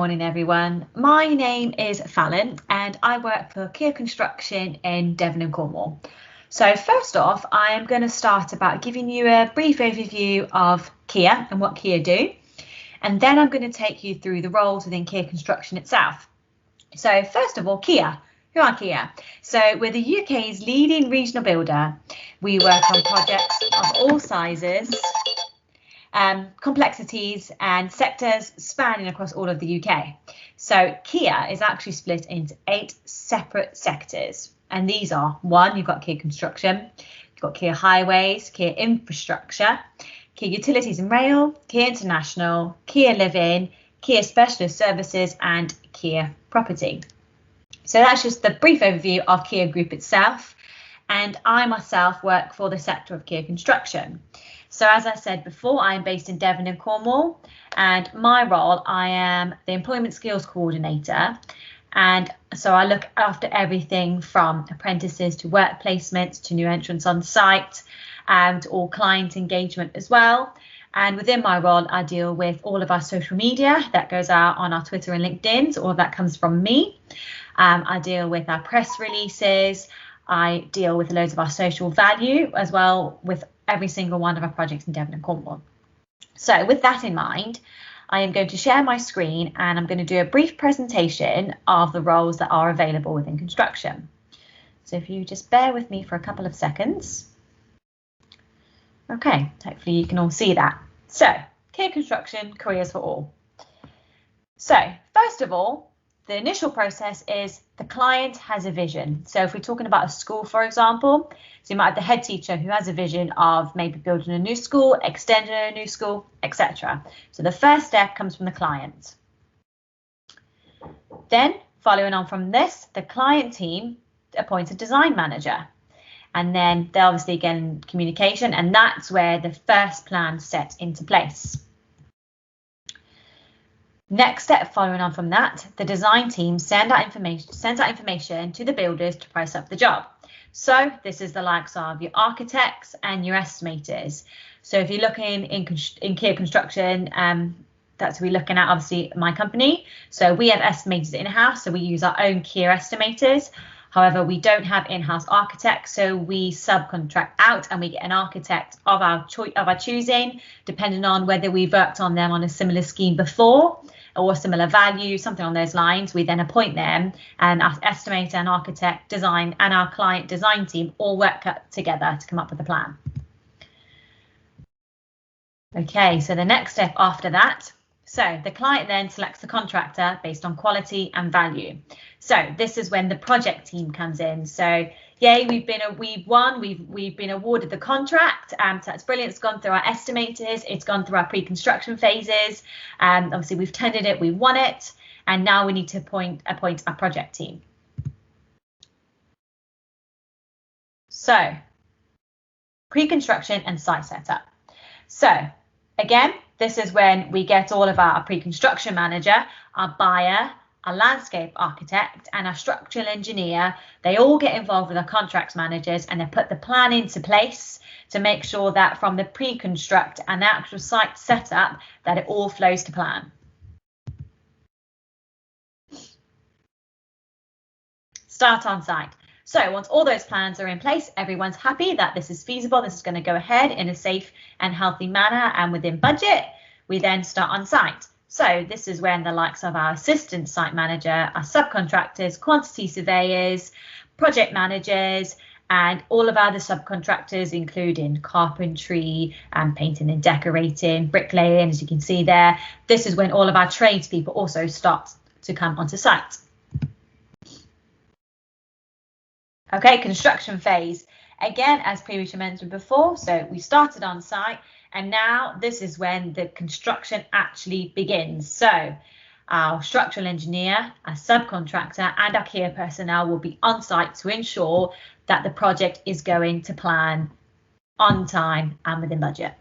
morning, everyone. My name is Fallon and I work for Kier Construction in Devon and Cornwall. So first off, I am going to start about giving you a brief overview of Kier and what Kier do. And then I'm going to take you through the roles within Kier Construction itself. So first of all, Kier. Who are Kier? So we're the UK's leading regional builder. We work on projects of all sizes, complexities and sectors spanning across all of the UK. So Kier is actually split into 8 separate sectors. And these are, 1, you've got Kier Construction, you've got Kier Highways, Kier Infrastructure, Kier Utilities and Rail, Kier International, Kier Living, Kier Specialist Services and Kier Property. So that's just the brief overview of Kier Group itself. And I myself work for the sector of Kier Construction. So as I said before, I'm based in Devon and Cornwall, and my role, I am the Employment Skills Coordinator. And so I look after everything from apprentices to work placements to new entrants on site and all client engagement as well. And within my role, I deal with all of our social media that goes out on our Twitter and LinkedIn. So all of that comes from me. I deal with our press releases. I deal with loads of our social value as well with every single one of our projects in Devon and Cornwall. So with that in mind, I am going to share my screen and I'm going to do a brief presentation of the roles that are available within construction. So if you just bear with me for a couple of seconds. Okay, hopefully you can all see that. So, Kier Construction, careers for all. So, first of all, the initial process is the client has a vision. So if we're talking about a school, for example, so you might have the head teacher who has a vision of maybe building a new school, extending a new school, etc. So the first step comes from the client. Then following on from this, the client team appoints a design manager. And then they're obviously again communication, and that's where the first plan set into place. Next step following on from that, the design team sends out information to the builders to price up the job. So this is the likes of your architects and your estimators. So if you're looking in Kier Construction, that's we're looking at obviously my company. So we have estimators in-house, so we use our own Kier estimators. However, we don't have in-house architects, so we subcontract out and we get an architect of our choosing, depending on whether we've worked on them on a similar scheme before or similar value, something on those lines. We then appoint them, and our estimator and architect design and our client design team all work together to come up with a plan. Okay, so the next step after that. So the client then selects the contractor based on quality and value. So this is when the project team comes in. So yay, we've been awarded the contract. So that's brilliant. It's gone through our estimators. It's gone through our pre-construction phases. Obviously we've tendered it, we won it, and now we need to appoint our project team. So pre-construction and site setup. So again, this is when we get all of our pre-construction manager, our buyer, our landscape architect and our structural engineer. They all get involved with our contracts managers and they put the plan into place to make sure that from the pre-construct and the actual site setup that it all flows to plan. Start on site. So once all those plans are in place, everyone's happy that this is feasible, this is going to go ahead in a safe and healthy manner and within budget, we then start on site. So this is when the likes of our assistant site manager, our subcontractors, quantity surveyors, project managers, and all of our other subcontractors, including carpentry and painting and decorating, bricklaying, as you can see there. This is when all of our tradespeople also start to come onto site. Okay, construction phase. Again, as previously mentioned before, so we started on site and now this is when the construction actually begins. So our structural engineer, our subcontractor and our Kier personnel will be on site to ensure that the project is going to plan on time and within budget.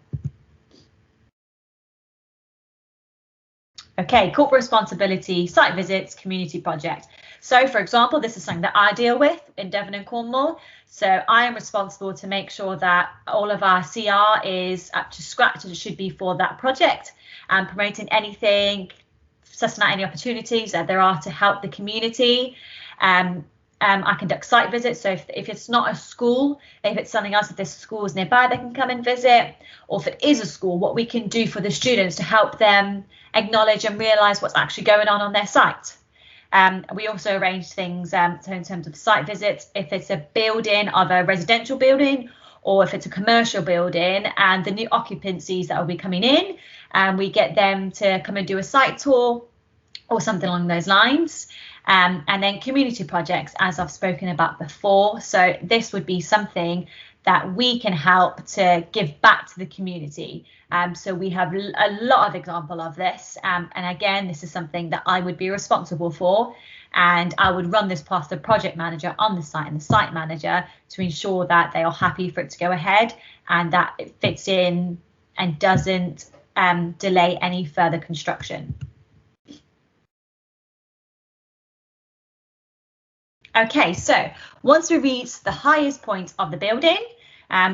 Okay, corporate responsibility, site visits, community project. So for example, this is something that I deal with in Devon and Cornwall. So I am responsible to make sure that all of our CR is up to scratch as it should be for that project and promoting anything sussing out any opportunities that there are to help the community. I conduct site visits, so if it's not a school, if it's something else, if there's schools nearby they can come and visit, or if it is a school, what we can do for the students to help them acknowledge and realise what's actually going on their site. We also arrange things so in terms of site visits, if it's a building of a residential building or if it's a commercial building and the new occupancies that will be coming in, we get them to come and do a site tour or something along those lines. And then community projects, as I've spoken about before. So this would be something that we can help to give back to the community. So we have a lot of example of this. And again, this is something that I would be responsible for. And I would run this past the project manager on the site and the site manager to ensure that they are happy for it to go ahead and that it fits in and doesn't delay any further construction. Okay, so once we reach the highest point of the building,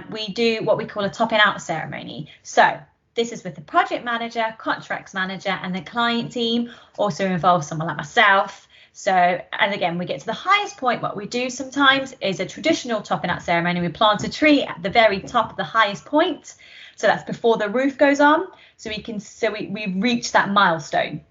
we do what we call a topping out ceremony. So this is with the project manager, contracts manager, and the client team. Also involves someone like myself. So, and again, we get to the highest point. What we do sometimes is a traditional topping out ceremony. We plant a tree at the very top of the highest point. So that's before the roof goes on. So we reach that milestone.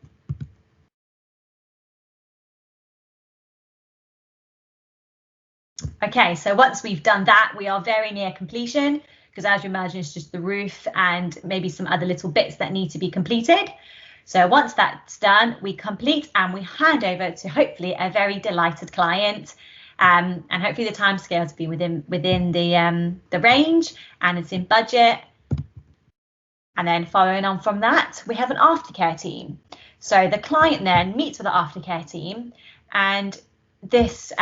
Okay, so once we've done that, we are very near completion, because as you imagine, it's just the roof and maybe some other little bits that need to be completed. So once that's done, we complete and we hand over to hopefully a very delighted client. And hopefully the timescales be within the range and it's in budget. And then following on from that, we have an aftercare team. So the client then meets with the aftercare team, and this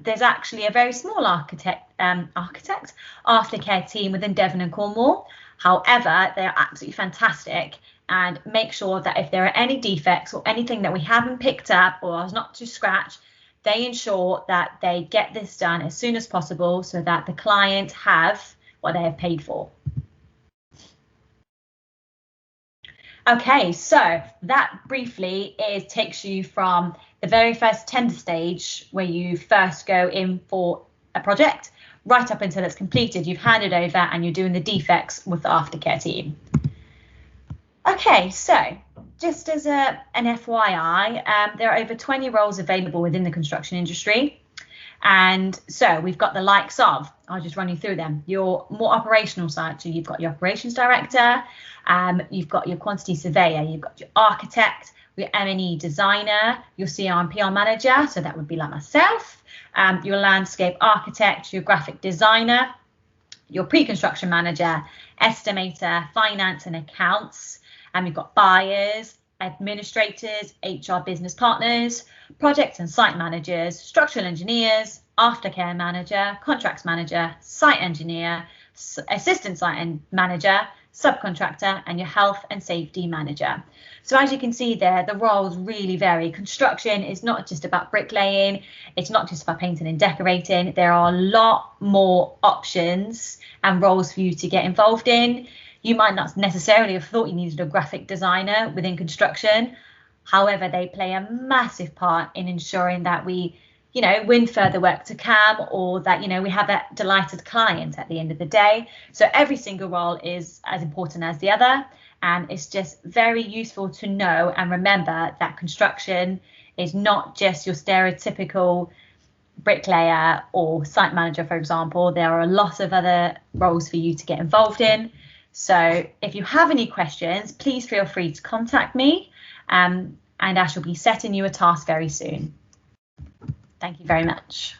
there's actually a very small aftercare team within Devon and Cornwall. However, they are absolutely fantastic and make sure that if there are any defects or anything that we haven't picked up or is not to scratch, they ensure that they get this done as soon as possible so that the client have what they have paid for. Okay, so that briefly takes you from the very first tender stage where you first go in for a project right up until it's completed. You've handed over and you're doing the defects with the aftercare team. Okay, so just as an FYI, there are over 20 roles available within the construction industry. And so we've got the likes of, I'll just run you through them, your more operational side. So you've got your operations director, you've got your quantity surveyor, you've got your architect, your M&E designer, your CR and PR manager, so that would be like myself, your landscape architect, your graphic designer, your pre-construction manager, estimator, finance and accounts, and you've got buyers, administrators, HR business partners, project and site managers, structural engineers, aftercare manager, contracts manager, site engineer, assistant site manager, subcontractor, and your health and safety manager. So as you can see there, the roles really vary. Construction is not just about bricklaying, it's not just about painting and decorating. There are a lot more options and roles for you to get involved in. You might not necessarily have thought you needed a graphic designer within construction. However, they play a massive part in ensuring that we, win further work to come, or that, we have a delighted client at the end of the day. So every single role is as important as the other. And it's just very useful to know and remember that construction is not just your stereotypical bricklayer or site manager, for example. There are a lot of other roles for you to get involved in. So if you have any questions, please feel free to contact me, and I shall be setting you a task very soon. Thank you very much.